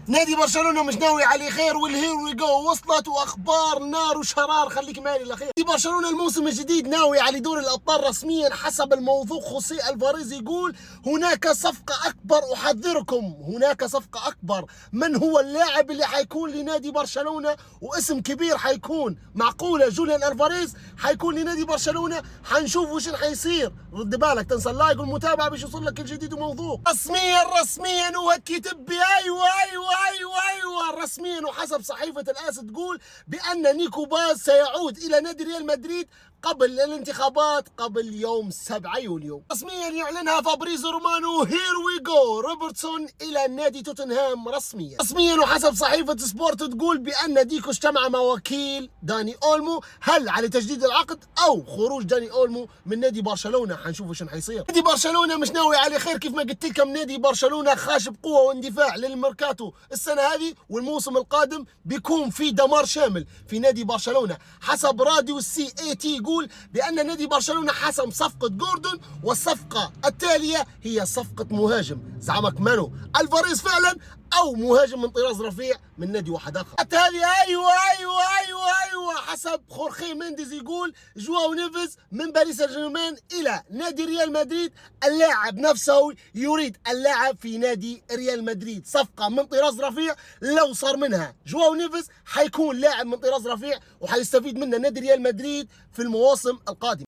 نادي برشلونة مش ناوي عليه خير، والهير وي جو وصلت واخبار نار وشرار. خليك مالي الاخير. نادي برشلونة الموسم الجديد ناوي على دور الابطال رسميا حسب الموثوق. خوسيه الفاريز يقول هناك صفقة اكبر، احذركم هناك صفقة اكبر. من هو اللاعب اللي حيكون لنادي برشلونة؟ واسم كبير حيكون. معقولة جوليان الفاريز حيكون لنادي برشلونة؟ حنشوف وش حيصير. رد بالك، تنسى اللايك والمتابعة باش يوصل لك الجديد وموضوع رسميا وهكي تبي. ايوه رسميا وحسب صحيفة الآس تقول بأن نيكو باز سيعود إلى نادي ريال مدريد قبل الانتخابات، قبل يوم 7 يوليو. رسميا يعلنها فابريزو رومانو. هير وي جو. روبرتسون الى نادي توتنهام رسميا وحسب صحيفة سبورت تقول بان ديكو اجتمع مع وكيل داني اولمو، هل على تجديد العقد او خروج داني اولمو من نادي برشلونة. حنشوف وش حيصير. نادي برشلونة مش ناوي على خير كيف ما قلت لكم. نادي برشلونة خاش بقوة واندفاع للميركاتو السنة هذه، والموسم القادم بيكون في دمار شامل في نادي برشلونة. حسب راديو سي اي تي يقول بأن نادي برشلونة حسم صفقة جوردون، والصفقة التالية هي صفقة مهاجم. زعمك مانو الفاريز فعلا، أو مهاجم من طراز رفيع من نادي واحد آخر. حتى هذه أيوة حسب خورخي مينديز يقول جواو نيفيز من باريس سان جيرمان إلى نادي ريال مدريد. اللاعب نفسه يريد اللعب في نادي ريال مدريد. صفقة من طراز رفيع. لو صار منها جواو نيفيز حيكون لاعب من طراز رفيع وحيستفيد منه نادي ريال مدريد في المواسم القادمة.